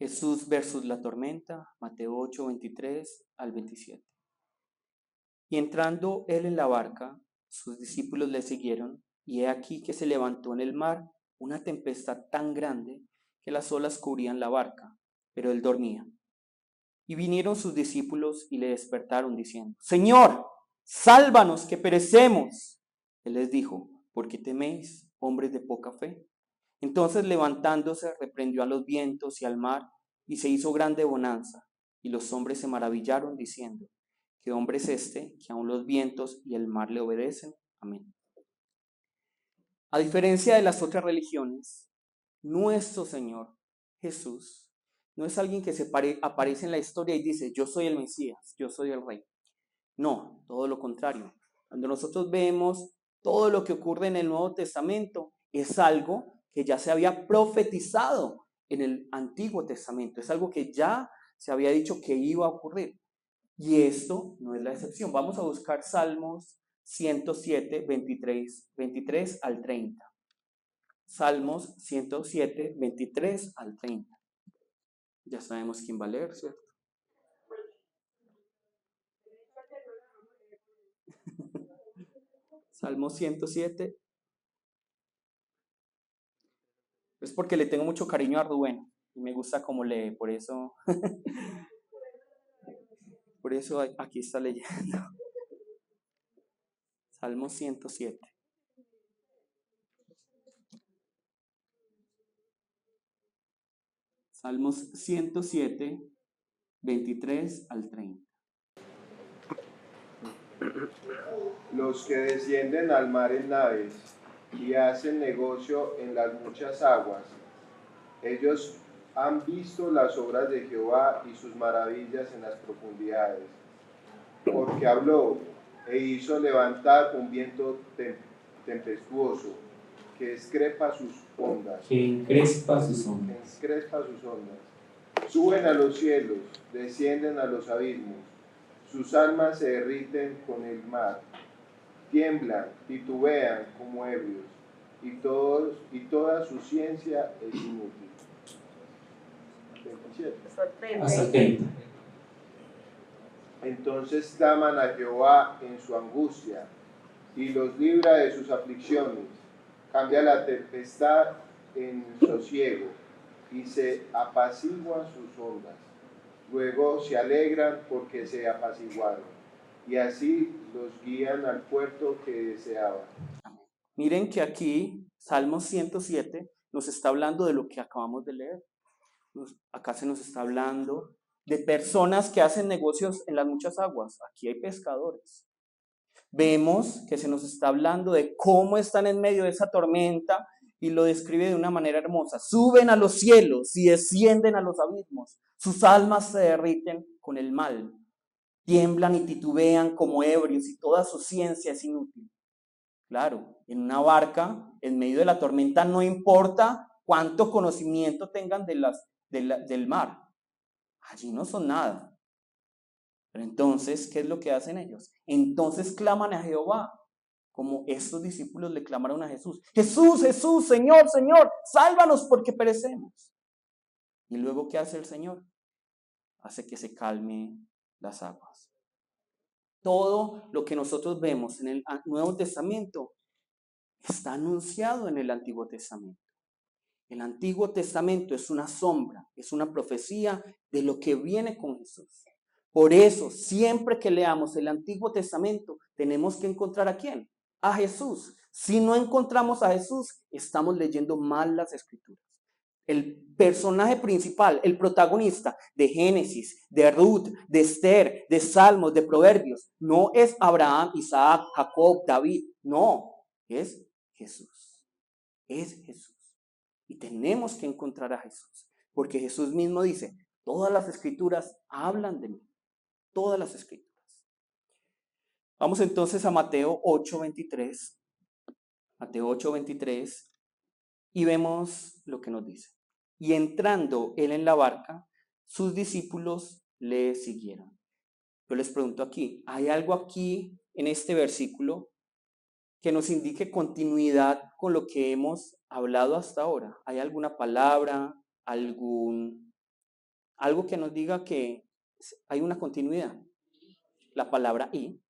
Jesús versus la tormenta, Mateo 8, 23 al 27. Y entrando él en la barca, sus discípulos le siguieron, y he aquí que se levantó en el mar una tempestad tan grande que las olas cubrían la barca, pero él dormía. Y vinieron sus discípulos y le despertaron diciendo: Señor, sálvanos que perecemos. Él les dijo: ¿por qué teméis, hombres de poca fe? Entonces levantándose reprendió a los vientos y al mar, y se hizo grande bonanza, y los hombres se maravillaron diciendo: ¿qué hombre es este que aun los vientos y el mar le obedecen? Amén. A diferencia de las otras religiones, nuestro Señor Jesús no es alguien que aparece en la historia y dice: yo soy el Mesías, yo soy el Rey. No, todo lo contrario. Cuando nosotros vemos todo lo que ocurre en el Nuevo Testamento, es algo que ya se había profetizado en el Antiguo Testamento. Es algo que ya se había dicho que iba a ocurrir. Y esto no es la excepción. Vamos a buscar Salmos 107, 23 al 30. Salmos 107, 23 al 30. Ya sabemos quién va a leer, ¿cierto? Salmo 107. Es porque le tengo mucho cariño a Rubén y me gusta cómo lee, por eso aquí está leyendo. Salmo 107. Salmos 107, 23 al 30. Los que descienden al mar en naves y hacen negocio en las muchas aguas, ellos han visto las obras de Jehová y sus maravillas en las profundidades. Porque habló e hizo levantar un viento tempestuoso que encrespa sus ondas. Suben a los cielos, descienden a los abismos. Sus almas se derriten con el mar. Tiemblan, titubean como ebrios, y toda su ciencia es inútil. 27. Hasta 30. Entonces claman a Jehová en su angustia, y los libra de sus aflicciones. Cambia la tempestad en sosiego, y se apaciguan sus ondas. Luego se alegran porque se apaciguaron, y así los guían al puerto que deseaban. Miren que aquí, Salmo 107, nos está hablando de lo que acabamos de leer. Acá se nos está hablando de personas que hacen negocios en las muchas aguas. Aquí hay pescadores. Vemos que se nos está hablando de cómo están en medio de esa tormenta y lo describe de una manera hermosa. Suben a los cielos y descienden a los abismos. Sus almas se derriten con el mal. Tiemblan y titubean como ebrios y toda su ciencia es inútil. Claro, en una barca, en medio de la tormenta, no importa cuánto conocimiento tengan del mar. Allí no son nada. Pero entonces, ¿qué es lo que hacen ellos? Entonces claman a Jehová, como estos discípulos le clamaron a Jesús. Jesús, Jesús, Señor, Señor, sálvanos porque perecemos. Y luego, ¿qué hace el Señor? Hace que se calmen las aguas. Todo lo que nosotros vemos en el Nuevo Testamento está anunciado en el Antiguo Testamento. El Antiguo Testamento es una sombra, es una profecía de lo que viene con Jesús. Por eso, siempre que leamos el Antiguo Testamento, tenemos que encontrar ¿a quién? A Jesús. Si no encontramos a Jesús, estamos leyendo mal las Escrituras. El personaje principal, el protagonista de Génesis, de Ruth, de Esther, de Salmos, de Proverbios, no es Abraham, Isaac, Jacob, David, no, es Jesús. Es Jesús. Y tenemos que encontrar a Jesús, porque Jesús mismo dice: todas las Escrituras hablan de mí. Todas las Escrituras. Vamos entonces a Mateo 8:23. Mateo 8:23. Y vemos lo que nos dice. Y entrando él en la barca, sus discípulos le siguieron. Yo les pregunto aquí, ¿hay algo aquí en este versículo que nos indique continuidad con lo que hemos hablado hasta ahora? ¿Hay alguna palabra, algún algo que nos diga que hay una continuidad. La palabra y,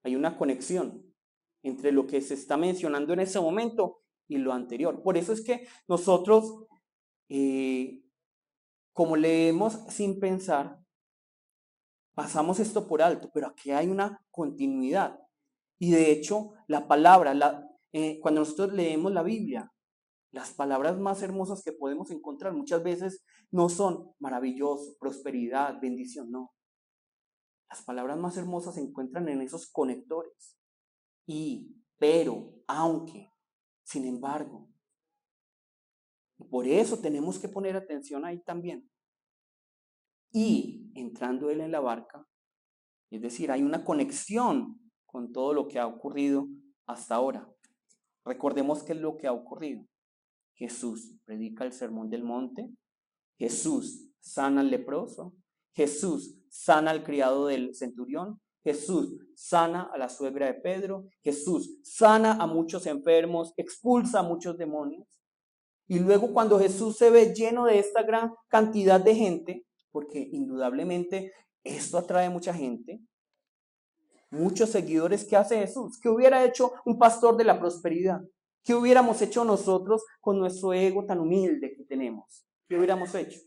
hay una conexión entre lo que se está mencionando en ese momento y lo anterior. Por eso es que nosotros, como leemos sin pensar, pasamos esto por alto, pero aquí hay una continuidad. Y de hecho, la palabra, cuando nosotros leemos la Biblia, las palabras más hermosas que podemos encontrar muchas veces no son maravilloso, prosperidad, bendición, no. Las palabras más hermosas se encuentran en esos conectores. Y, pero, aunque, sin embargo. Por eso tenemos que poner atención ahí también. Y entrando él en la barca, es decir, hay una conexión con todo lo que ha ocurrido hasta ahora. Recordemos qué es lo que ha ocurrido. Jesús predica el sermón del monte, Jesús sana al leproso, Jesús sana al criado del centurión, Jesús sana a la suegra de Pedro, Jesús sana a muchos enfermos, expulsa a muchos demonios. Y luego cuando Jesús se ve lleno de esta gran cantidad de gente, porque indudablemente esto atrae mucha gente, muchos seguidores, ¿qué hace Jesús? ¿Qué hubiera hecho un pastor de la prosperidad? ¿Qué hubiéramos hecho nosotros con nuestro ego tan humilde que tenemos? ¿Qué hubiéramos hecho?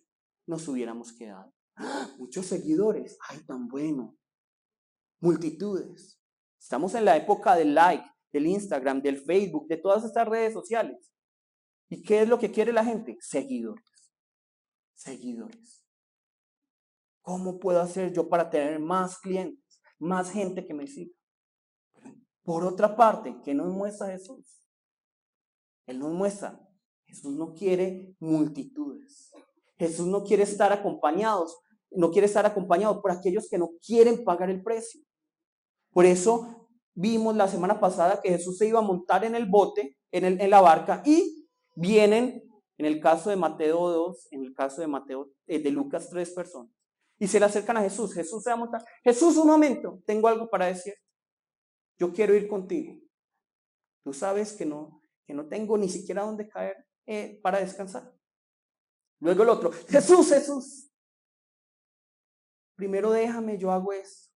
Nos hubiéramos quedado. ¡Ah! Muchos seguidores, ay, tan bueno. Multitudes. Estamos en la época del like, del Instagram, del Facebook, de todas estas redes sociales. ¿Y qué es lo que quiere la gente? Seguidores. Seguidores. ¿Cómo puedo hacer yo para tener más clientes, más gente que me siga? Por otra parte, ¿qué nos muestra Jesús? Él nos muestra, Jesús no quiere multitudes. Jesús no quiere estar acompañados, no quiere estar acompañado por aquellos que no quieren pagar el precio. Por eso vimos la semana pasada que Jesús se iba a montar en el bote, en la barca, y vienen, en el caso de Mateo 2, en el caso de Lucas 3 personas, y se le acercan a Jesús. Jesús se va a montar. Jesús, un momento, tengo algo para decir. Yo quiero ir contigo. Tú sabes que no tengo ni siquiera dónde caer para descansar. Luego el otro, Jesús, Jesús. Primero déjame, yo hago esto.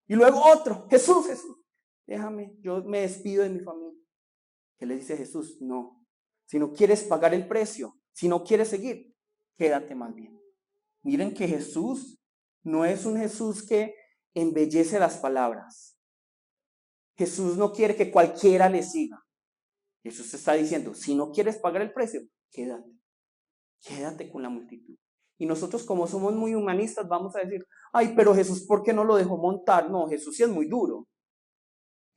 Y luego otro, Jesús, Jesús. Déjame, yo me despido de mi familia. ¿Qué le dice Jesús? No. Si no quieres pagar el precio, si no quieres seguir, quédate más bien. Miren que Jesús no es un Jesús que embellece las palabras. Jesús no quiere que cualquiera le siga. Jesús está diciendo, si no quieres pagar el precio, quédate. Quédate con la multitud. Y nosotros, como somos muy humanistas, vamos a decir, ay, pero Jesús, ¿por qué no lo dejó montar? No, Jesús sí es muy duro.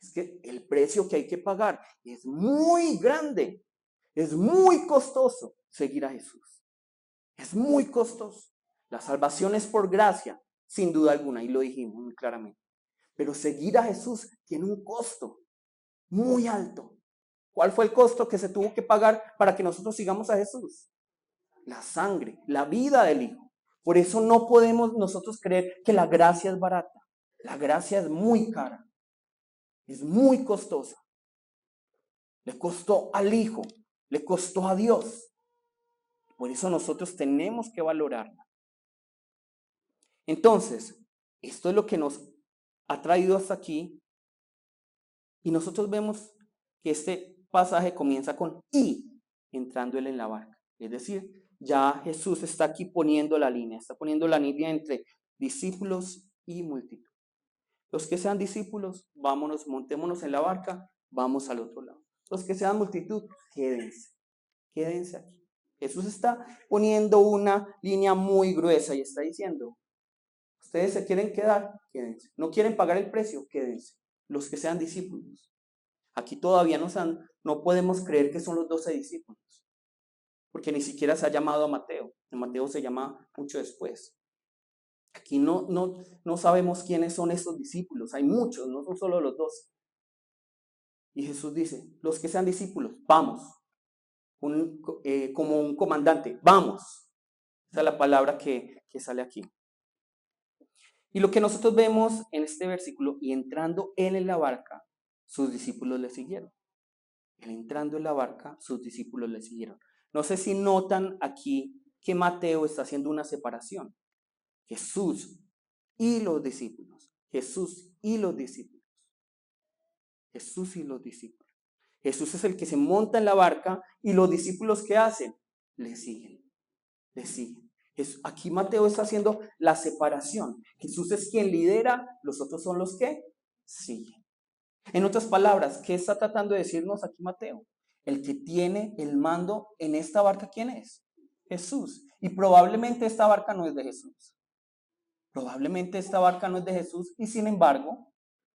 Es que el precio que hay que pagar es muy grande. Es muy costoso seguir a Jesús. Es muy costoso. La salvación es por gracia, sin duda alguna, y lo dijimos muy claramente. Pero seguir a Jesús tiene un costo muy alto. ¿Cuál fue el costo que se tuvo que pagar para que nosotros sigamos a Jesús? La sangre, la vida del Hijo. Por eso no podemos nosotros creer que la gracia es barata. La gracia es muy cara. Es muy costosa. Le costó al Hijo, le costó a Dios. Por eso nosotros tenemos que valorarla. Entonces, esto es lo que nos ha traído hasta aquí. Y nosotros vemos que este pasaje comienza con y, entrando él en la barca. Es decir, ya Jesús está aquí poniendo la línea, está poniendo la línea entre discípulos y multitud. Los que sean discípulos, vámonos, montémonos en la barca, vamos al otro lado. Los que sean multitud, quédense aquí. Jesús está poniendo una línea muy gruesa y está diciendo, ustedes se quieren quedar, quédense. No quieren pagar el precio, quédense. Los que sean discípulos. Aquí todavía no podemos creer que son los 12 discípulos, porque ni siquiera se ha llamado a Mateo. Mateo se llama mucho después. Aquí no sabemos quiénes son estos discípulos. Hay muchos, no son solo los 12. Y Jesús dice, los que sean discípulos, vamos. Como un comandante, vamos. Esa es la palabra que sale aquí. Y lo que nosotros vemos en este versículo, y entrando él en la barca, sus discípulos le siguieron. Él entrando en la barca, sus discípulos le siguieron. No sé si notan aquí que Mateo está haciendo una separación. Jesús y los discípulos. Jesús y los discípulos. Jesús y los discípulos. Jesús es el que se monta en la barca y los discípulos, ¿qué hacen? Le siguen. Le siguen. Aquí Mateo está haciendo la separación. Jesús es quien lidera, los otros son los que siguen. En otras palabras, ¿qué está tratando de decirnos aquí Mateo? El que tiene el mando en esta barca, ¿quién es? Jesús. Y probablemente esta barca no es de Jesús. Probablemente esta barca no es de Jesús y sin embargo,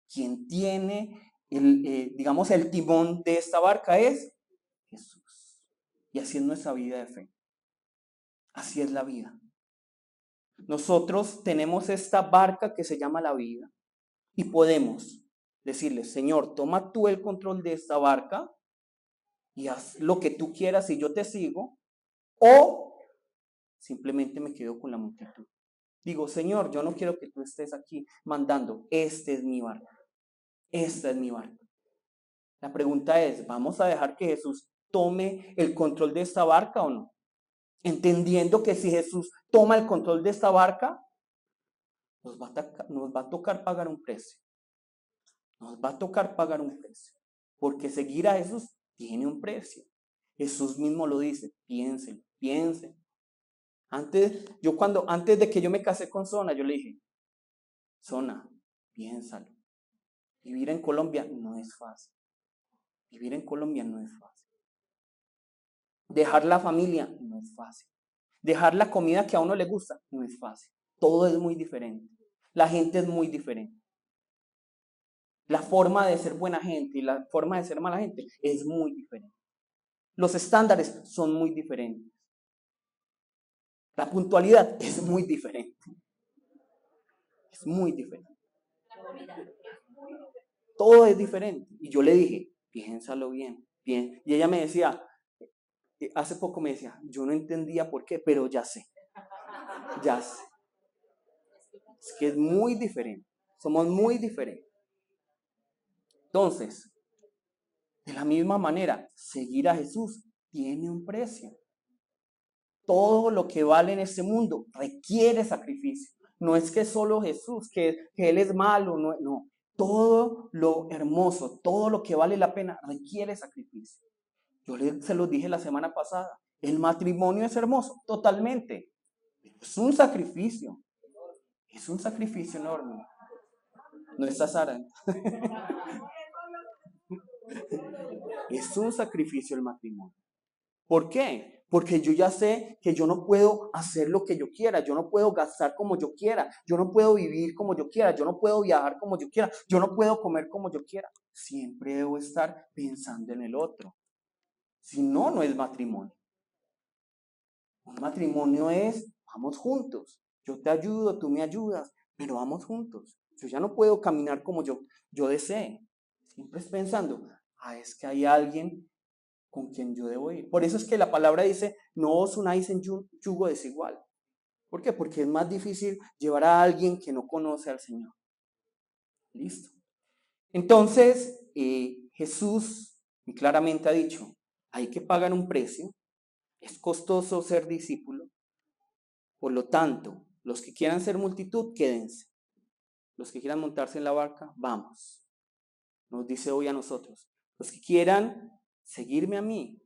quien tiene digamos, el timón de esta barca es Jesús. Y así es nuestra vida de fe. Así es la vida. Nosotros tenemos esta barca que se llama la vida y podemos decirle, Señor, toma tú el control de esta barca y haz lo que tú quieras y yo te sigo, o simplemente me quedo con la multitud. Digo, Señor, yo no quiero que tú estés aquí mandando, este es mi barco, esta es mi barca. La pregunta es, ¿vamos a dejar que Jesús tome el control de esta barca o no? Entendiendo que si Jesús toma el control de esta barca, nos va a tocar pagar un precio. Nos va a tocar pagar un precio. Porque seguir a Jesús tiene un precio. Jesús mismo lo dice, piensen. Antes de que yo me casé con Zona, yo le dije, Zona, piénsalo. Vivir en Colombia no es fácil. Vivir en Colombia no es fácil. Dejar la familia no es fácil. Dejar la comida que a uno le gusta no es fácil. Todo es muy diferente. La gente es muy diferente. La forma de ser buena gente y la forma de ser mala gente es muy diferente. Los estándares son muy diferentes. La puntualidad es muy diferente. Es muy diferente. Todo es diferente. Y yo le dije, piénsalo bien. Y ella me decía, hace poco me decía, yo no entendía por qué, pero ya sé. Ya sé. Es que es muy diferente. Somos muy diferentes. Entonces, de la misma manera, seguir a Jesús tiene un precio. Todo lo que vale en este mundo requiere sacrificio. No es que solo Jesús, que Él es malo, no. Todo lo hermoso, todo lo que vale la pena requiere sacrificio. Se los dije la semana pasada. El matrimonio es hermoso, totalmente. Pero es un sacrificio. Es un sacrificio enorme. No está Sara. Es un sacrificio el matrimonio. ¿Por qué? Porque yo ya sé que yo no puedo hacer lo que yo quiera, yo no puedo gastar como yo quiera, yo no puedo vivir como yo quiera, yo no puedo viajar como yo quiera, yo no puedo comer como yo quiera. Siempre debo estar pensando en el otro. Si no, no es matrimonio. Un matrimonio es, vamos juntos. Yo te ayudo, tú me ayudas, pero vamos juntos. Yo ya no puedo caminar como yo desee. Siempre es pensando, es que hay alguien con quien yo debo ir. Por eso es que la palabra dice, no os unáis en yugo desigual. ¿Por qué? Porque es más difícil llevar a alguien que no conoce al Señor. Listo. Entonces, Jesús claramente ha dicho, hay que pagar un precio, es costoso ser discípulo, por lo tanto, los que quieran ser multitud, quédense. Los que quieran montarse en la barca, vamos. Nos dice hoy a nosotros, los que quieran seguirme a mí,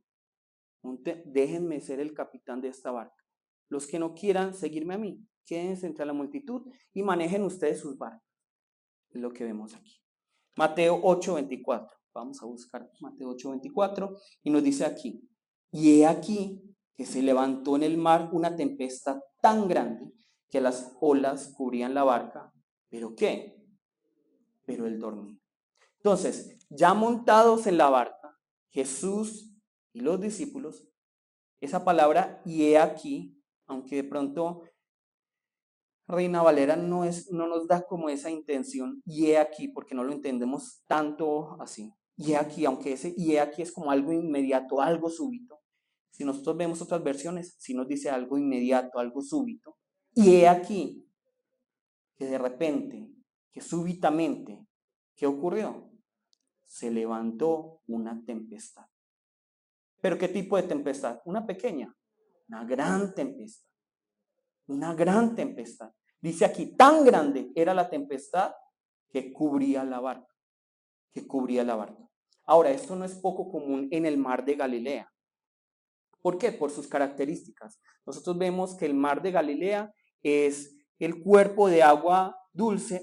déjenme ser el capitán de esta barca. Los que no quieran seguirme a mí, quédense entre la multitud y manejen ustedes sus barcas. Es lo que vemos aquí. Mateo 8:24. Vamos a buscar Mateo 8:24 y nos dice aquí, y he aquí que se levantó en el mar una tempestad tan grande que las olas cubrían la barca. ¿Pero qué? Pero él dormía. Entonces, ya montados en la barca, Jesús y los discípulos, esa palabra y he aquí, aunque de pronto Reina Valera no nos da como esa intención, y he aquí, porque no lo entendemos tanto así. Y he aquí, aunque ese y he aquí es como algo inmediato, algo súbito. Si nosotros vemos otras versiones, sí nos dice algo inmediato, algo súbito. Y he aquí, que de repente, que súbitamente, ¿qué ocurrió? Se levantó una tempestad. ¿Pero qué tipo de tempestad? Una pequeña. Una gran tempestad. Una gran tempestad. Dice aquí, tan grande era la tempestad que cubría la barca. Que cubría la barca. Ahora, esto no es poco común en el mar de Galilea. ¿Por qué? Por sus características. Nosotros vemos que el mar de Galilea es el cuerpo de agua dulce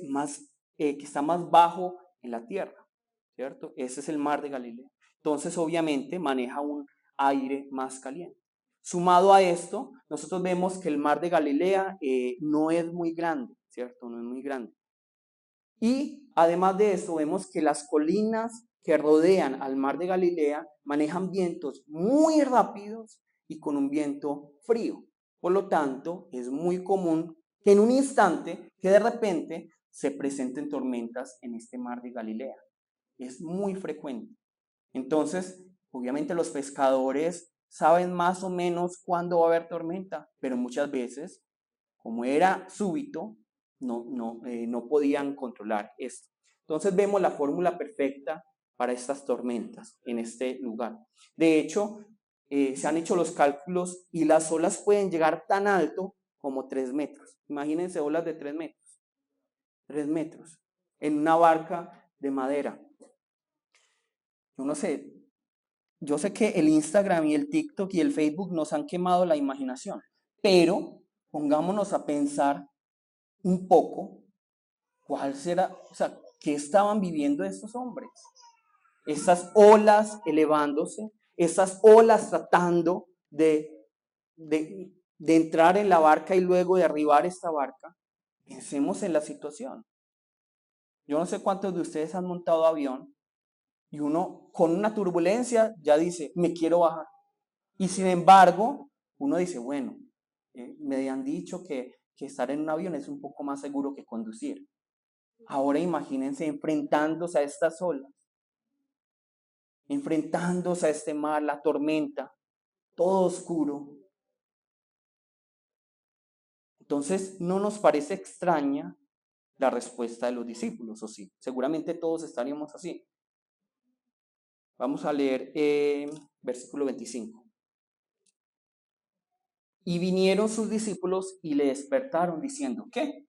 que está más bajo en la tierra, ¿cierto? Ese es el mar de Galilea. Entonces, obviamente, maneja un aire más caliente. Sumado a esto, nosotros vemos que el mar de Galilea no es muy grande, ¿cierto? No es muy grande. Y además de eso, vemos que las colinas que rodean al mar de Galilea manejan vientos muy rápidos y con un viento frío. Por lo tanto, es muy común que en un instante, que de repente se presenten tormentas en este mar de Galilea. Es muy frecuente. Entonces, obviamente los pescadores saben más o menos cuándo va a haber tormenta, pero muchas veces, como era súbito, no podían controlar esto. Entonces vemos la fórmula perfecta para estas tormentas en este lugar. De hecho, se han hecho los cálculos y las olas pueden llegar tan alto como 3 metros. Imagínense olas de 3 metros. 3 metros en una barca de madera. Yo sé que el Instagram y el TikTok y el Facebook nos han quemado la imaginación, pero pongámonos a pensar un poco cuál será, o sea, qué estaban viviendo estos hombres. Esas olas elevándose, esas olas tratando de entrar en la barca y luego de arribar esta barca. Pensemos en la situación. Yo no sé cuántos de ustedes han montado avión y uno con una turbulencia ya dice, me quiero bajar. Y sin embargo, uno dice, bueno, me han dicho que estar en un avión es un poco más seguro que conducir. Ahora imagínense enfrentándose a estas olas, enfrentándose a este mar, la tormenta, todo oscuro. Entonces, ¿no nos parece extraña la respuesta de los discípulos, o sí? Seguramente todos estaríamos así. Vamos a leer versículo 25. Y vinieron sus discípulos y le despertaron diciendo, ¿qué?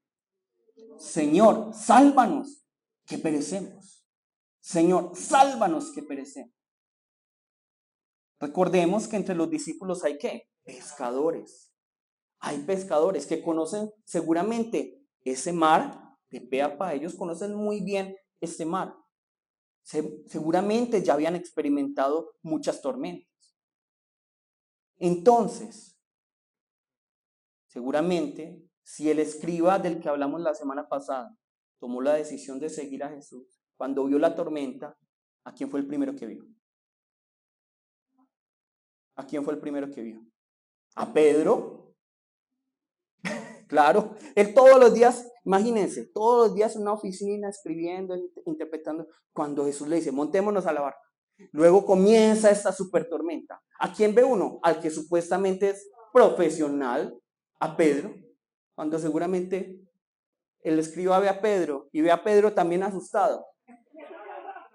Señor, sálvanos, que perecemos. Señor, sálvanos, que perecemos. Recordemos que entre los discípulos hay ¿qué? Pescadores. Hay pescadores que conocen seguramente ese mar de pe a pa. Ellos conocen muy bien este mar. Seguramente ya habían experimentado muchas tormentas. Entonces, seguramente, si el escriba del que hablamos la semana pasada tomó la decisión de seguir a Jesús, cuando vio la tormenta, ¿a quién fue el primero que vio? ¿A quién fue el primero que vio? ¿A Pedro? Claro, él todos los días, imagínense, todos los días en una oficina escribiendo, interpretando, cuando Jesús le dice, montémonos a la barca. Luego comienza esta super tormenta. ¿A quién ve uno? Al que supuestamente es profesional, a Pedro, cuando seguramente el escriba ve a Pedro y ve a Pedro también asustado.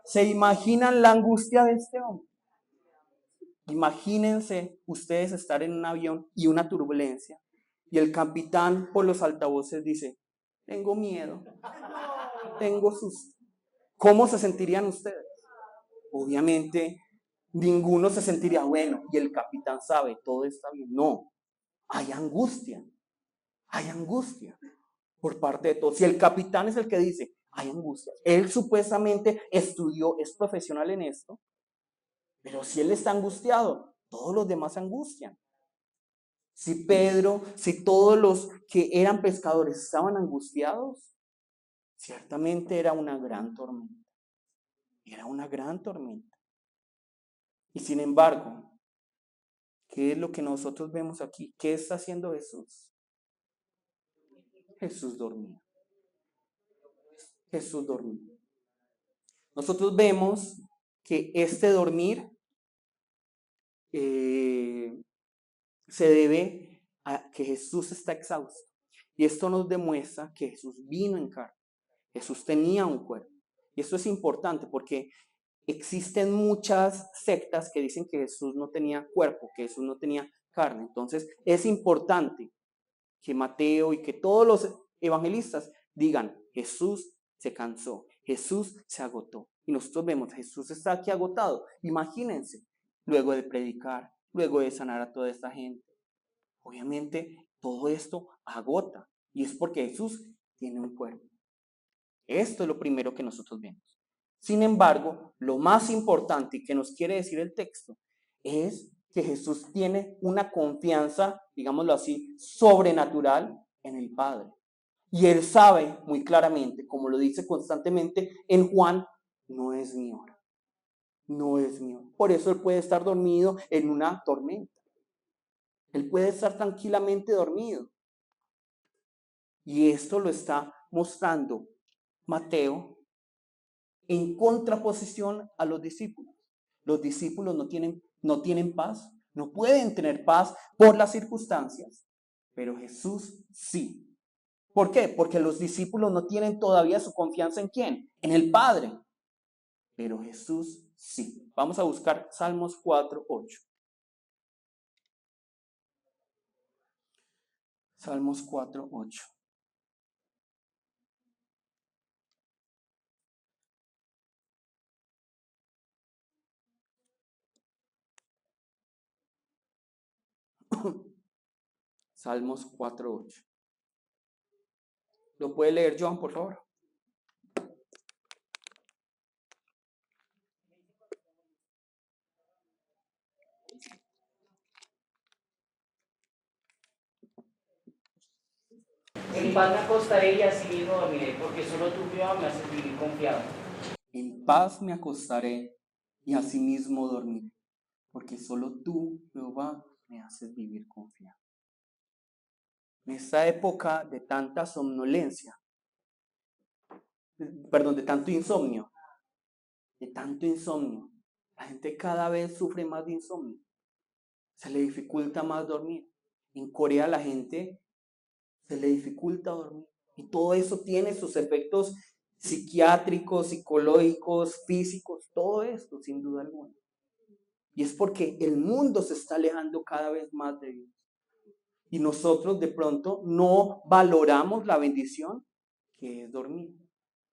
¿Se imaginan la angustia de este hombre? Imagínense ustedes estar en un avión y una turbulencia y el capitán por los altavoces dice, tengo miedo, tengo susto. ¿Cómo se sentirían ustedes? Obviamente ninguno se sentiría bueno y el capitán sabe, todo está bien. No, hay angustia por parte de todos. Si el capitán es el que dice, hay angustia, él supuestamente estudió, es profesional en esto, pero si él está angustiado, todos los demás se angustian. Si Pedro, si todos los que eran pescadores estaban angustiados, ciertamente era una gran tormenta. Era una gran tormenta. Y sin embargo, ¿qué es lo que nosotros vemos aquí? ¿Qué está haciendo Jesús? Jesús dormía. Jesús dormía. Nosotros vemos que este dormir se debe a que Jesús está exhausto. Y esto nos demuestra que Jesús vino en carne. Jesús tenía un cuerpo. Y esto es importante porque existen muchas sectas que dicen que Jesús no tenía cuerpo, que Jesús no tenía carne. Entonces es importante que Mateo y que todos los evangelistas digan, Jesús se cansó, Jesús se agotó. Y nosotros vemos, Jesús está aquí agotado. Imagínense, luego de predicar, luego de sanar a toda esta gente. Obviamente todo esto agota y es porque Jesús tiene un cuerpo. Esto es lo primero que nosotros vemos. Sin embargo, lo más importante y que nos quiere decir el texto es que Jesús tiene una confianza, digámoslo así, sobrenatural en el Padre. Y él sabe muy claramente, como lo dice constantemente en Juan, no es mi hora. No es mi hora. Por eso él puede estar dormido en una tormenta. Él puede estar tranquilamente dormido. Y esto lo está mostrando Mateo en contraposición a los discípulos. Los discípulos no tienen paz, no pueden tener paz por las circunstancias, pero Jesús sí. ¿Por qué? Porque los discípulos no tienen todavía su confianza en ¿quién? En el Padre. Pero Jesús sí. Vamos a buscar Salmos 4:8. Salmos 4:8. Salmos 4:8. ¿Lo puede leer John, por favor? En paz me acostaré y así mismo dormiré, porque solo tú, Jehová, me haces vivir confiado. En paz me acostaré y asimismo dormiré, porque solo tú, Jehová, me haces vivir confiado. En esta época de tanta somnolencia, de tanto insomnio, la gente cada vez sufre más de insomnio, se le dificulta más dormir. En Corea la gente se le dificulta dormir y todo eso tiene sus efectos psiquiátricos, psicológicos, físicos, todo esto sin duda alguna. Y es porque el mundo se está alejando cada vez más de Dios. Y nosotros de pronto no valoramos la bendición que es dormir,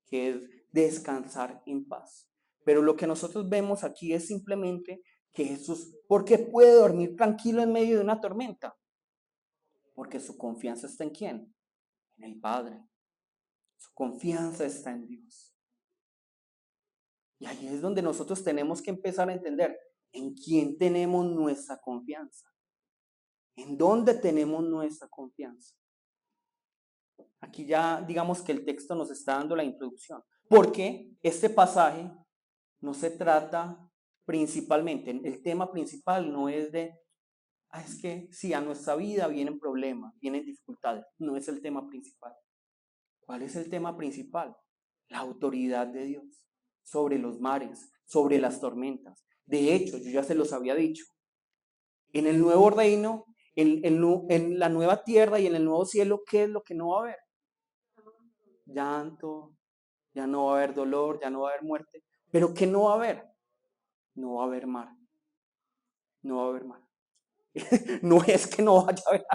que es descansar en paz. Pero lo que nosotros vemos aquí es simplemente que Jesús, ¿por qué puede dormir tranquilo en medio de una tormenta? Porque su confianza está en ¿quién? En el Padre. Su confianza está en Dios. Y ahí es donde nosotros tenemos que empezar a entender en quién tenemos nuestra confianza. ¿En dónde tenemos nuestra confianza? Aquí ya digamos que el texto nos está dando la introducción. Porque este pasaje no se trata principalmente, el tema principal no es es que sí, a nuestra vida vienen problemas, vienen dificultades. No es el tema principal. ¿Cuál es el tema principal? La autoridad de Dios sobre los mares, sobre las tormentas. De hecho, yo ya se los había dicho. En el nuevo reino, en la nueva tierra y en el nuevo cielo, ¿qué es lo que no va a haber? Llanto, ya no va a haber dolor, ya no va a haber muerte. ¿Pero qué no va a haber? No va a haber mar. No va a haber mar. No es que no vaya a haber.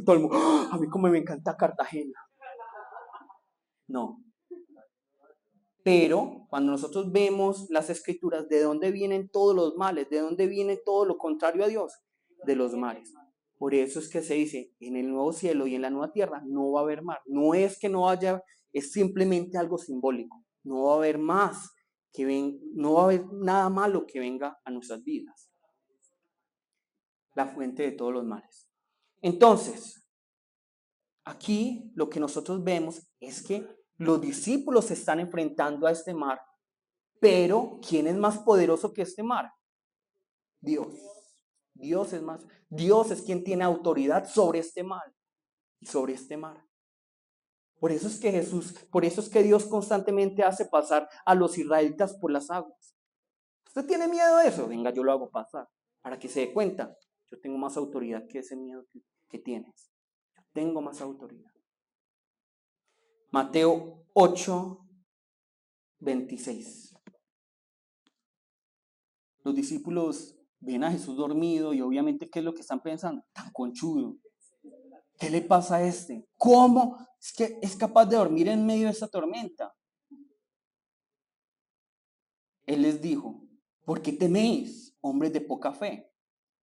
Todo el mundo, a mí como me encanta Cartagena. No. Pero cuando nosotros vemos las escrituras, ¿de dónde vienen todos los males? ¿De dónde viene todo lo contrario a Dios? De los mares. Por eso es que se dice, en el nuevo cielo y en la nueva tierra no va a haber mar. No es que no haya, es simplemente algo simbólico. No va a haber más, no va a haber nada malo que venga a nuestras vidas. La fuente de todos los males. Entonces, aquí lo que nosotros vemos es que los discípulos se están enfrentando a este mar, pero ¿quién es más poderoso que este mar? Dios. Dios es quien tiene autoridad sobre este mar y sobre este mar. Por eso es que Dios constantemente hace pasar a los israelitas por las aguas. ¿Usted tiene miedo de eso? Venga, yo lo hago pasar. Para que se dé cuenta, yo tengo más autoridad que ese miedo que tienes. Yo tengo más autoridad. Mateo 8:26. Los discípulos ven a Jesús dormido y obviamente, ¿qué es lo que están pensando? Tan conchudo. ¿Qué le pasa a este? ¿Cómo es que es capaz de dormir en medio de esta tormenta? Él les dijo, ¿por qué teméis, hombres de poca fe?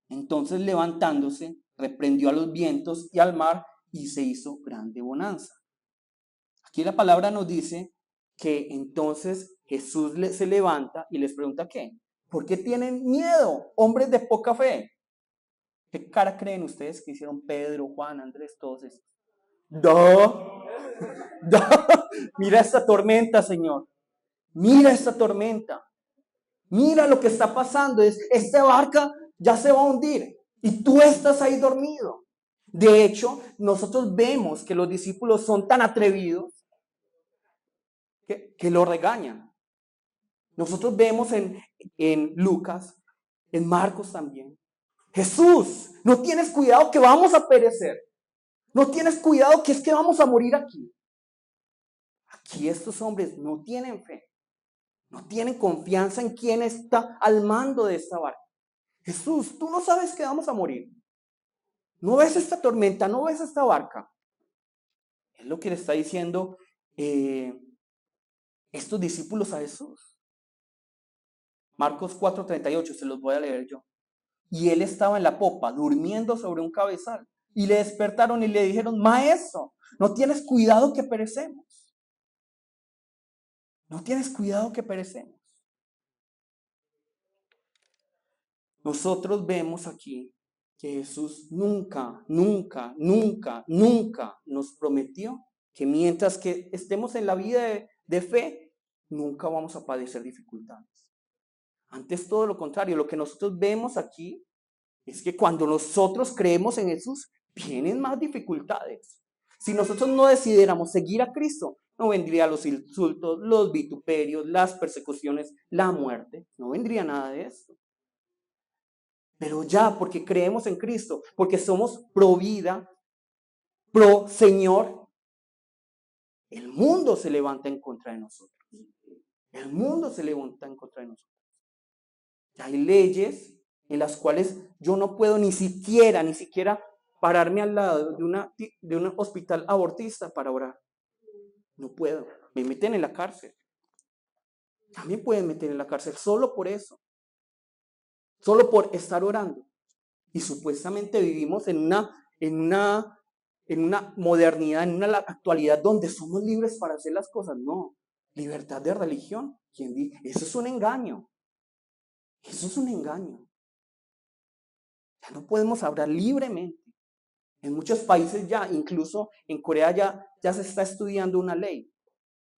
Entonces levantándose, reprendió a los vientos y al mar y se hizo grande bonanza. Aquí la palabra nos dice que entonces Jesús se levanta y les pregunta ¿qué? ¿Por qué tienen miedo, hombres de poca fe? ¿Qué cara creen ustedes que hicieron Pedro, Juan, Andrés, todos estos? ¡No! ¡No! Mira esta tormenta, Señor. Mira esta tormenta. Mira lo que está pasando. Esta barca ya se va a hundir y tú estás ahí dormido. De hecho, nosotros vemos que los discípulos son tan atrevidos que lo regañan. Nosotros vemos en Lucas, en Marcos también. Jesús, no tienes cuidado que vamos a perecer. No tienes cuidado que es que vamos a morir aquí. Aquí estos hombres no tienen fe. No tienen confianza en quién está al mando de esta barca. Jesús, tú no sabes que vamos a morir. ¿No ves esta tormenta? ¿No ves esta barca? Es lo que le está diciendo estos discípulos a Jesús. Marcos 4:38, se los voy a leer yo. Y él estaba en la popa, durmiendo sobre un cabezal. Y le despertaron y le dijeron, Maestro, ¿no tienes cuidado que perecemos? ¿No tienes cuidado que perecemos? Nosotros vemos aquí que Jesús nunca, nunca, nunca, nunca nos prometió que mientras que estemos en la vida de fe, nunca vamos a padecer dificultades. Antes todo lo contrario, lo que nosotros vemos aquí es que cuando nosotros creemos en Jesús, vienen más dificultades. Si nosotros no decidiéramos seguir a Cristo, no vendrían los insultos, los vituperios, las persecuciones, la muerte, no vendría nada de esto. Pero ya, porque creemos en Cristo, porque somos pro vida, pro Señor, el mundo se levanta en contra de nosotros. El mundo se levanta en contra de nosotros. Hay leyes en las cuales yo no puedo ni siquiera pararme al lado de un hospital abortista para orar. No puedo. Me meten en la cárcel. También pueden meter en la cárcel solo por eso. Solo por estar orando. Y supuestamente vivimos en una modernidad, en una actualidad donde somos libres para hacer las cosas. No. Libertad de religión. ¿Quién dice? Eso es un engaño. Eso es un engaño. Ya no podemos hablar libremente. En muchos países ya, incluso en Corea ya se está estudiando una ley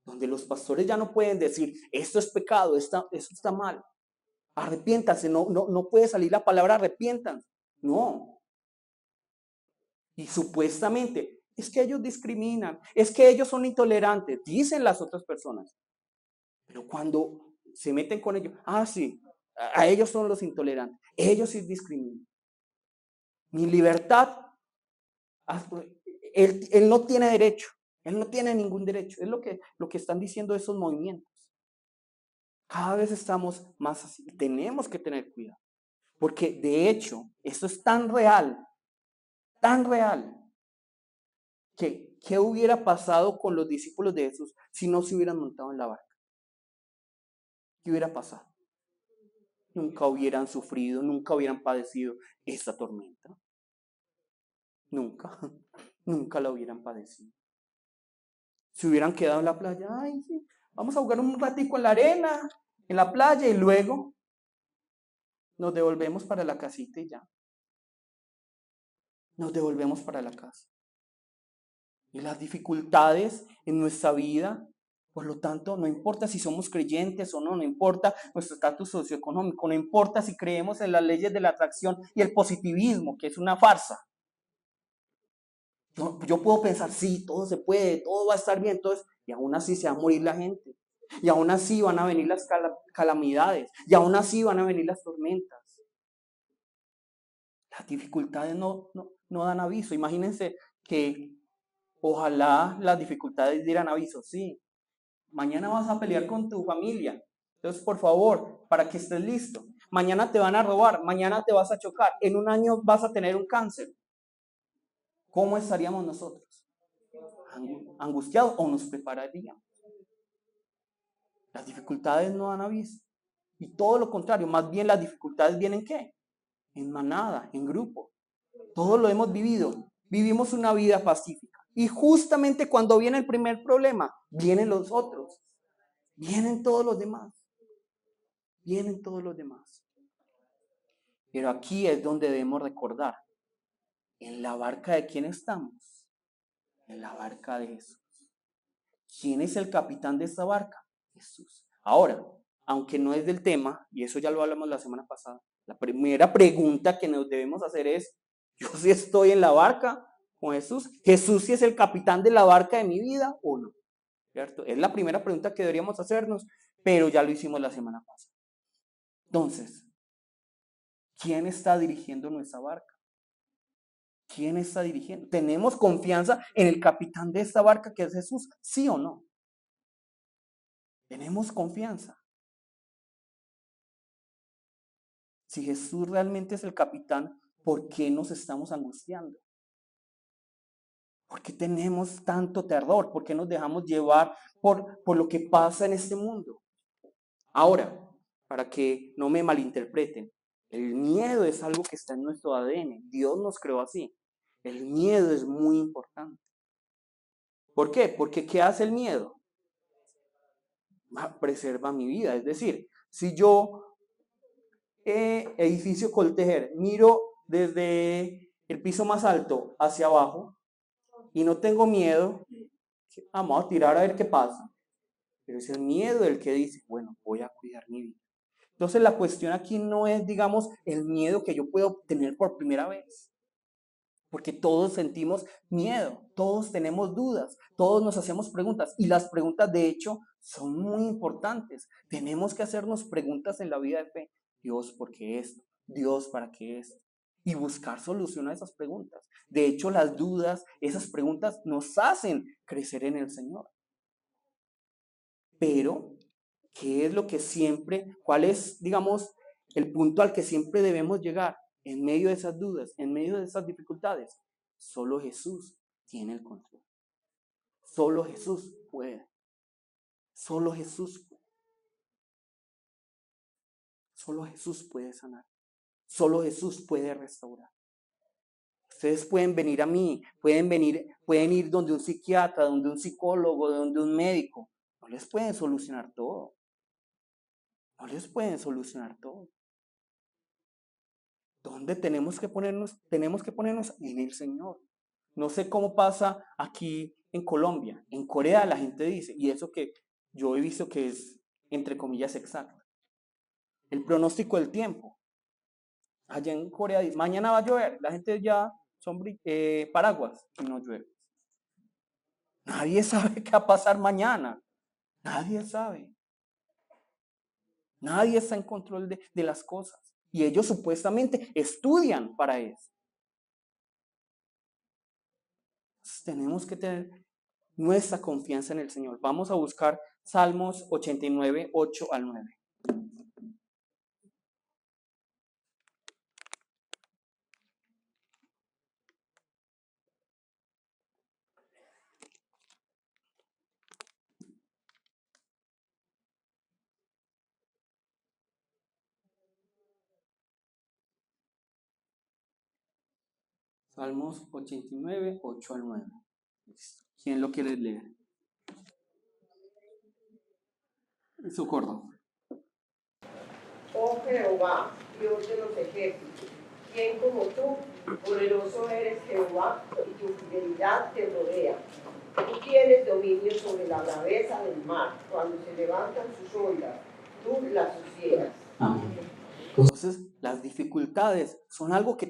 donde los pastores ya no pueden decir, esto es pecado, esto está mal. Arrepiéntanse, no puede salir la palabra arrepiéntanse. No. Y supuestamente, es que ellos discriminan, es que ellos son intolerantes, dicen las otras personas. Pero cuando se meten con ellos, sí, a ellos son los intolerantes, ellos sí discriminan. Mi libertad, él no tiene derecho, él no tiene ningún derecho. Es lo que están diciendo esos movimientos. Cada vez estamos más así. Tenemos que tener cuidado. Porque de hecho, esto es tan real, que ¿qué hubiera pasado con los discípulos de Jesús si no se hubieran montado en la barca? ¿Qué hubiera pasado? Nunca hubieran sufrido, nunca hubieran padecido esta tormenta. Nunca, nunca la hubieran padecido. Se hubieran quedado en la playa, sí, vamos a jugar un ratico en la arena, en la playa, y luego nos devolvemos para la casita y ya. Nos devolvemos para la casa. Y las dificultades en nuestra vida, por lo tanto, no importa si somos creyentes o no importa nuestro estatus socioeconómico, no importa si creemos en las leyes de la atracción y el positivismo, que es una farsa. Yo puedo pensar, sí, todo se puede, todo va a estar bien, y aún así se va a morir la gente. Y aún así van a venir las calamidades. Y aún así van a venir las tormentas. Las dificultades no dan aviso. Imagínense que ojalá las dificultades dieran aviso. Sí, mañana vas a pelear con tu familia. Entonces, por favor, para que estés listo. mañana te van a robar, mañana te vas a chocar, en un año vas a tener un cáncer. ¿Cómo estaríamos nosotros? ¿Angustiados o nos prepararíamos? Las dificultades no han habido. Y todo lo contrario, más bien las dificultades vienen ¿qué? En manada, en grupo. Todos lo hemos vivido. Vivimos una vida pacífica. Y justamente cuando viene el primer problema, vienen los otros. Vienen todos los demás. Vienen todos los demás. Pero aquí es donde debemos recordar. ¿En la barca de quién estamos? En la barca de Jesús. ¿Quién es el capitán de esta barca? Jesús. Ahora, aunque no es del tema, y eso ya lo hablamos la semana pasada, la primera pregunta que nos debemos hacer es, ¿yo sí estoy en la barca con Jesús? ¿Jesús sí es el capitán de la barca de mi vida o no? ¿Cierto? Es la primera pregunta que deberíamos hacernos, pero ya lo hicimos la semana pasada. Entonces, ¿quién está dirigiendo nuestra barca? ¿Quién está dirigiendo? ¿Tenemos confianza en el capitán de esta barca que es Jesús? ¿Sí o no? ¿Tenemos confianza? Si Jesús realmente es el capitán, ¿por qué nos estamos angustiando? ¿Por qué tenemos tanto terror? ¿Por qué nos dejamos llevar por lo que pasa en este mundo? Ahora, para que no me malinterpreten, el miedo es algo que está en nuestro ADN. Dios nos creó así. El miedo es muy importante. ¿Por qué? Porque ¿qué hace el miedo? Preserva mi vida. Es decir, si yo, edificio Coltejer, miro desde el piso más alto hacia abajo y no tengo miedo, vamos a tirar a ver qué pasa. Pero es el miedo el que dice, bueno, voy a cuidar mi vida. Entonces la cuestión aquí no es, digamos, el miedo que yo puedo obtener por primera vez. Porque todos sentimos miedo, todos tenemos dudas, todos nos hacemos preguntas. Y las preguntas, de hecho, son muy importantes. Tenemos que hacernos preguntas en la vida de fe. Dios, ¿por qué esto? Dios, ¿para qué esto? Y buscar solución a esas preguntas. De hecho, las dudas, esas preguntas nos hacen crecer en el Señor. Pero, ¿qué es lo que siempre, cuál es, digamos, el punto al que siempre debemos llegar en medio de esas dudas, en medio de esas dificultades? Solo Jesús tiene el control. Solo Jesús puede. Solo Jesús puede. Solo Jesús puede sanar. Solo Jesús puede restaurar. Ustedes pueden venir a mí, pueden ir donde un psiquiatra, donde un psicólogo, donde un médico. No les pueden solucionar todo. No les pueden solucionar todo. ¿Dónde tenemos que ponernos? Tenemos que ponernos en el Señor. No sé cómo pasa aquí en Colombia. En Corea la gente dice, y eso que yo he visto que es, entre comillas, exacto. El pronóstico del tiempo. Allá en Corea dice, mañana va a llover. La gente ya son paraguas y no llueve. Nadie sabe qué va a pasar mañana. Nadie sabe. Nadie está en control de las cosas. Y ellos supuestamente estudian para eso. Entonces, tenemos que tener nuestra confianza en el Señor. Vamos a buscar Salmos 89, 8 al 9. Salmos 89, 8 al 9. ¿Quién lo quiere leer? Socorro. Oh Jehová, Dios de los ejércitos, ¿quién como tú? Poderoso eres Jehová, y tu fidelidad te rodea. Tú tienes dominio sobre la braveza del mar, cuando se levantan sus ondas, tú las sosiegas. Amén. Entonces, las dificultades son algo que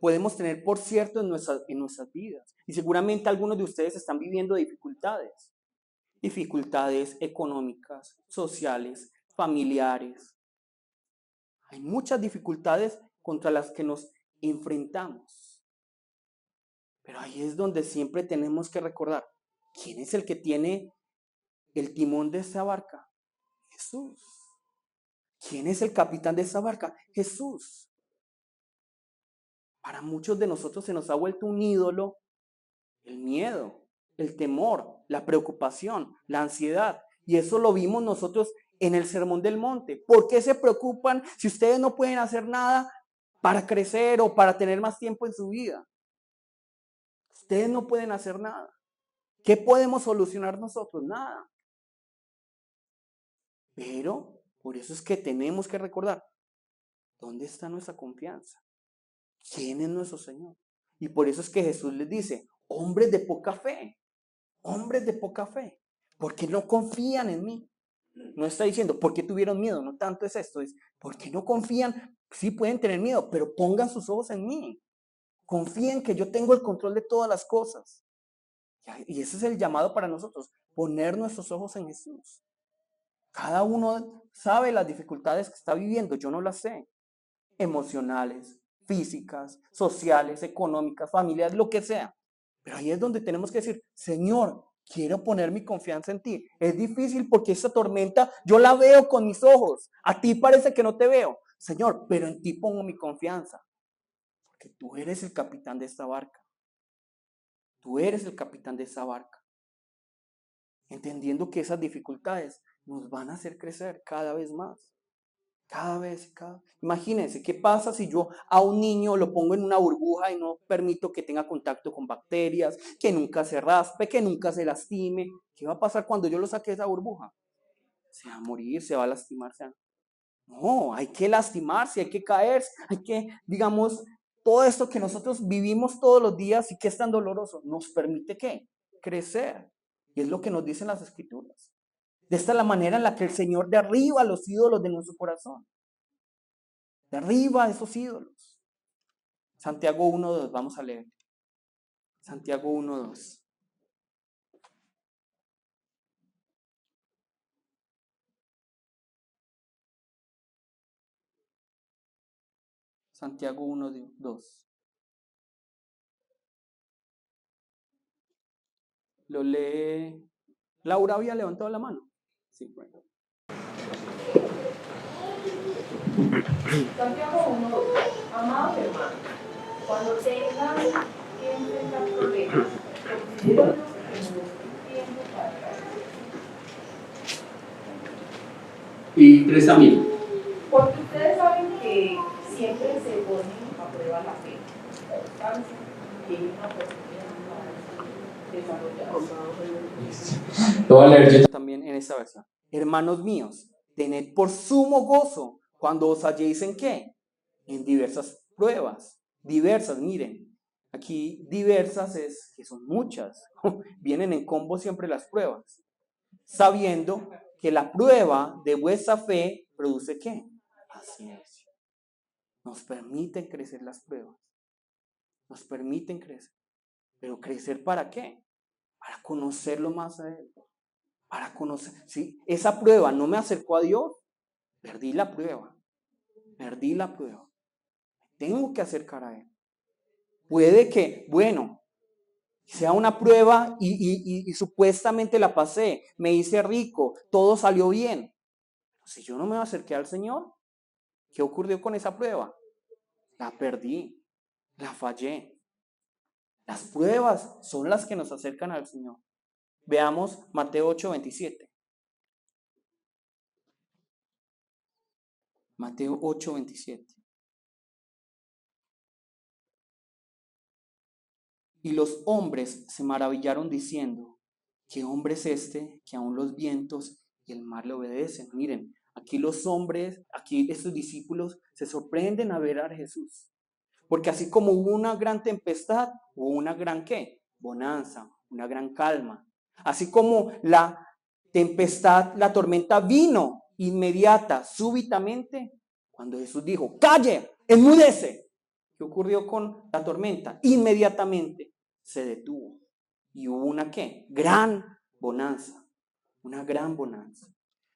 podemos tener por cierto en nuestras vidas. Y seguramente algunos de ustedes están viviendo dificultades. Dificultades económicas, sociales, familiares. Hay muchas dificultades contra las que nos enfrentamos. Pero ahí es donde siempre tenemos que recordar, ¿quién es el que tiene el timón de esta barca? Jesús. ¿Quién es el capitán de esta barca? Jesús. Para muchos de nosotros se nos ha vuelto un ídolo el miedo, el temor, la preocupación, la ansiedad. Y eso lo vimos nosotros en el Sermón del Monte. ¿Por qué se preocupan si ustedes no pueden hacer nada para crecer o para tener más tiempo en su vida? Ustedes no pueden hacer nada. ¿Qué podemos solucionar nosotros? Nada. Pero por eso es que tenemos que recordar, ¿dónde está nuestra confianza? ¿Quién es nuestro Señor? Y por eso es que Jesús les dice, hombres de poca fe, ¿por qué no confían en mí? No está diciendo, ¿por qué tuvieron miedo? No tanto es esto, es, ¿por qué no confían? Sí pueden tener miedo, pero pongan sus ojos en mí. Confíen que yo tengo el control de todas las cosas. Y ese es el llamado para nosotros, poner nuestros ojos en Jesús. Cada uno sabe las dificultades que está viviendo, yo no las sé. Emocionales, físicas, sociales, económicas, familiares, lo que sea. Pero ahí es donde tenemos que decir, Señor, quiero poner mi confianza en ti. Es difícil porque esta tormenta yo la veo con mis ojos. A ti parece que no te veo, Señor, pero en ti pongo mi confianza. Porque tú eres el capitán de esta barca. Tú eres el capitán de esta barca. Entendiendo que esas dificultades nos van a hacer crecer cada vez más. Cada vez. Imagínense, ¿qué pasa si yo a un niño lo pongo en una burbuja y no permito que tenga contacto con bacterias, que nunca se raspe, que nunca se lastime? ¿Qué va a pasar cuando yo lo saque de esa burbuja? Se va a morir, se va a lastimar. No, hay que lastimarse, hay que caerse, hay que, digamos, todo esto que nosotros vivimos todos los días y que es tan doloroso, nos permite ¿qué? Crecer. Y es lo que nos dicen las Escrituras. De esta es la manera en la que el Señor derriba los ídolos de nuestro corazón. Derriba esos ídolos. Santiago 1:2, vamos a leer. Santiago 1:2. Santiago 1:2. Lo lee. Laura había levantado la mano. Sí, bueno. Santiago 1, amados hermanos, cuando tengan que enfrentar problemas, considérenlos como un tiempo para caer. Y 3 también. Porque ustedes saben que siempre se pone a prueba la fe, la constancia y una oportunidad desarrollada. Lo voy a leer yo también en esta versión. Hermanos míos, tened por sumo gozo cuando os halléis en ¿qué? En diversas pruebas. Diversas, miren. Aquí diversas es que son muchas. Vienen en combo siempre las pruebas. Sabiendo que la prueba de vuestra fe produce ¿qué? Paciencia. Nos permiten crecer las pruebas. Nos permiten crecer. Pero ¿crecer para qué? Para conocerlo más a Él. Para conocer. Si esa prueba no me acercó a Dios, perdí la prueba. Perdí la prueba. Tengo que acercar a Él. Puede que, bueno, sea una prueba y supuestamente la pasé, me hice rico, todo salió bien. Si yo no me acerqué al Señor, ¿qué ocurrió con esa prueba? La perdí, la fallé. Las pruebas son las que nos acercan al Señor. Veamos Mateo 8:27. Mateo 8:27. Y los hombres se maravillaron diciendo, ¿qué hombre es este que aún los vientos y el mar le obedecen? Miren, aquí los hombres, aquí estos discípulos se sorprenden a ver a Jesús. Porque así como hubo una gran tempestad, hubo una gran ¿qué? Bonanza, una gran calma. Así como la tempestad, la tormenta vino inmediata, súbitamente, cuando Jesús dijo, calle, enmudece. ¿Qué ocurrió con la tormenta? Inmediatamente se detuvo. Y hubo una ¿qué? Gran bonanza. Una gran bonanza.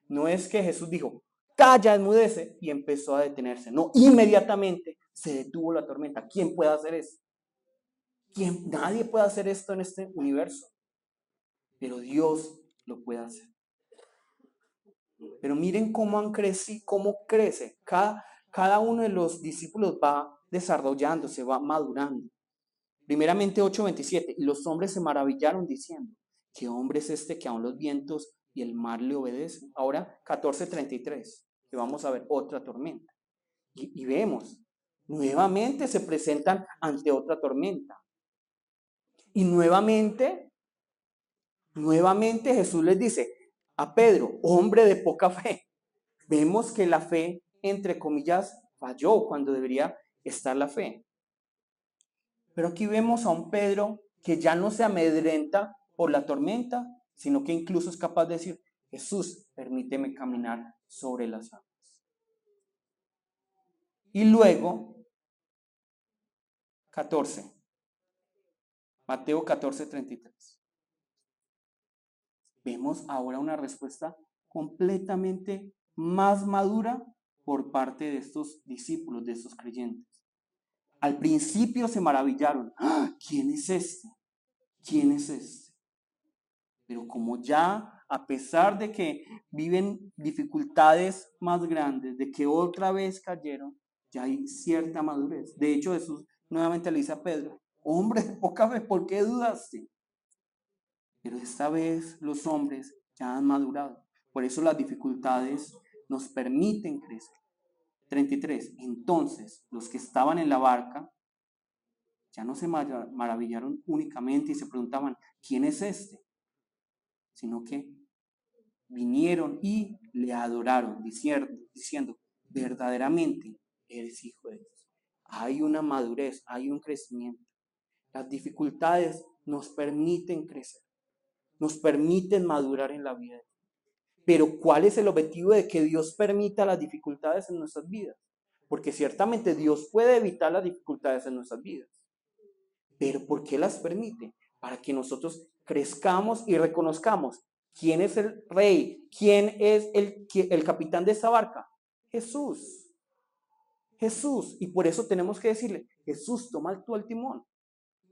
No es que Jesús dijo, calla, enmudece, y empezó a detenerse. No, inmediatamente se detuvo la tormenta. ¿Quién puede hacer eso? ¿Quién? Nadie puede hacer esto en este universo. Pero Dios lo puede hacer. Pero miren cómo han crecido, cómo crece. Cada uno de los discípulos va desarrollándose, va madurando. Primeramente 8:27, y los hombres se maravillaron diciendo, ¿qué hombre es este que aun los vientos y el mar le obedecen? Ahora 14:33, que vamos a ver otra tormenta. Y vemos, nuevamente se presentan ante otra tormenta. Y nuevamente Jesús les dice a Pedro, hombre de poca fe. Vemos que la fe, entre comillas, falló cuando debería estar la fe. Pero aquí vemos a un Pedro que ya no se amedrenta por la tormenta, sino que incluso es capaz de decir, Jesús, permíteme caminar sobre las aguas. Y luego, 14, Mateo 14:33. Vemos ahora una respuesta completamente más madura por parte de estos discípulos, de estos creyentes. Al principio se maravillaron. ¡Ah! ¿Quién es este? ¿Quién es este? Pero como ya, a pesar de que viven dificultades más grandes, de que otra vez cayeron, ya hay cierta madurez. De hecho, Jesús nuevamente le dice a Pedro, hombre de poca fe, ¿por qué dudaste? Pero esta vez los hombres ya han madurado. Por eso las dificultades nos permiten crecer. 33. Entonces, los que estaban en la barca ya no se maravillaron únicamente y se preguntaban, ¿quién es este? Sino que vinieron y le adoraron, diciendo, verdaderamente eres hijo de Dios. Hay una madurez, hay un crecimiento. Las dificultades nos permiten crecer, nos permiten madurar en la vida. Pero ¿cuál es el objetivo de que Dios permita las dificultades en nuestras vidas? Porque ciertamente Dios puede evitar las dificultades en nuestras vidas. Pero ¿por qué las permite? Para que nosotros crezcamos y reconozcamos quién es el rey, quién es el capitán de esta barca. Jesús. Jesús. Y por eso tenemos que decirle, Jesús, toma tú el timón.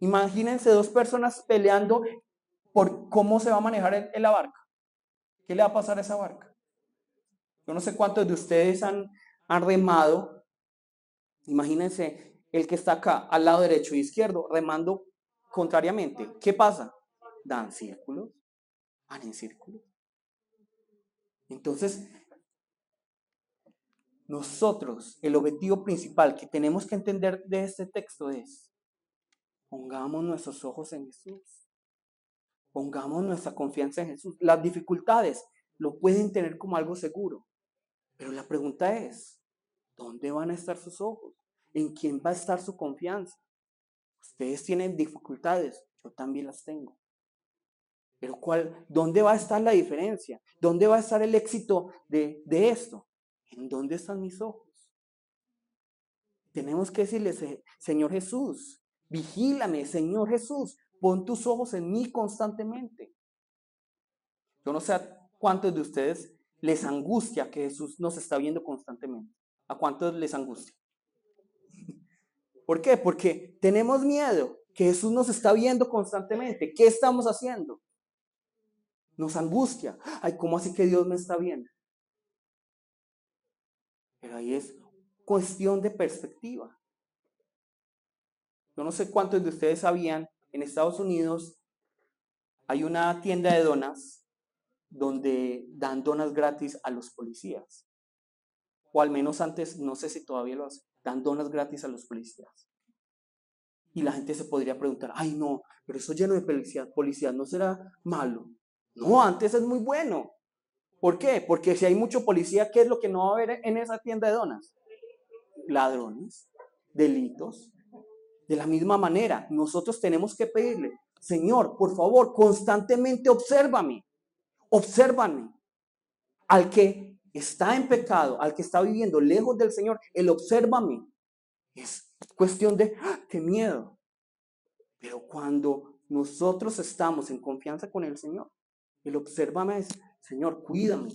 Imagínense dos personas peleando por cómo se va a manejar la barca. ¿Qué le va a pasar a esa barca? Yo no sé cuántos de ustedes han remado. Imagínense el que está acá, al lado derecho y izquierdo, remando contrariamente. ¿Qué pasa? Dan círculos, van en círculos. Entonces, nosotros, el objetivo principal que tenemos que entender de este texto es, pongamos nuestros ojos en Jesús. Pongamos nuestra confianza en Jesús. Las dificultades lo pueden tener como algo seguro. Pero la pregunta es, ¿dónde van a estar sus ojos? ¿En quién va a estar su confianza? Ustedes tienen dificultades, yo también las tengo. Pero ¿dónde va a estar la diferencia? ¿Dónde va a estar el éxito de esto? ¿En dónde están mis ojos? Tenemos que decirle, Señor Jesús, vigílame, Señor Jesús, pon tus ojos en mí constantemente. Yo no sé a cuántos de ustedes les angustia que Jesús nos está viendo constantemente. ¿A cuántos les angustia? ¿Por qué? Porque tenemos miedo que Jesús nos está viendo constantemente. ¿Qué estamos haciendo? Nos angustia. Ay, ¿cómo así que Dios me está viendo? Pero ahí es cuestión de perspectiva. Yo no sé cuántos de ustedes sabían, en Estados Unidos hay una tienda de donas donde dan donas gratis a los policías. O al menos antes, no sé si todavía lo hacen, dan donas gratis a los policías. Y la gente se podría preguntar, ay no, pero eso lleno de policías, ¿no será malo? No, antes es muy bueno. ¿Por qué? Porque si hay mucho policía, ¿qué es lo que no va a haber en esa tienda de donas? Ladrones, delitos. De la misma manera, nosotros tenemos que pedirle, Señor, por favor, constantemente obsérvame. Al que está en pecado, al que está viviendo lejos del Señor, Él obsérvame. Es cuestión de, qué miedo. Pero cuando nosotros estamos en confianza con el Señor, Él obsérvame es, Señor, cuídame.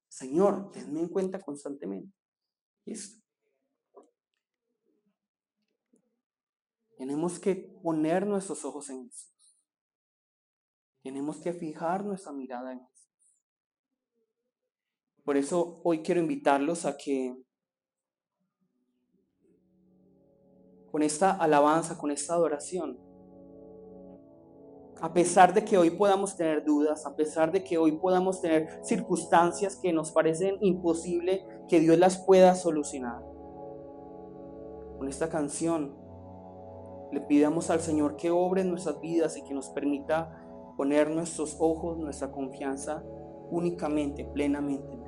Señor, tenme en cuenta constantemente. ¿Listo? Tenemos que poner nuestros ojos en Jesús. Tenemos que fijar nuestra mirada en Jesús. Por eso hoy quiero invitarlos a que con esta alabanza, con esta adoración, a pesar de que hoy podamos tener dudas, a pesar de que hoy podamos tener circunstancias que nos parecen imposibles, que Dios las pueda solucionar. Con esta canción le pidamos al Señor que obre en nuestras vidas y que nos permita poner nuestros ojos, nuestra confianza únicamente, plenamente en Él.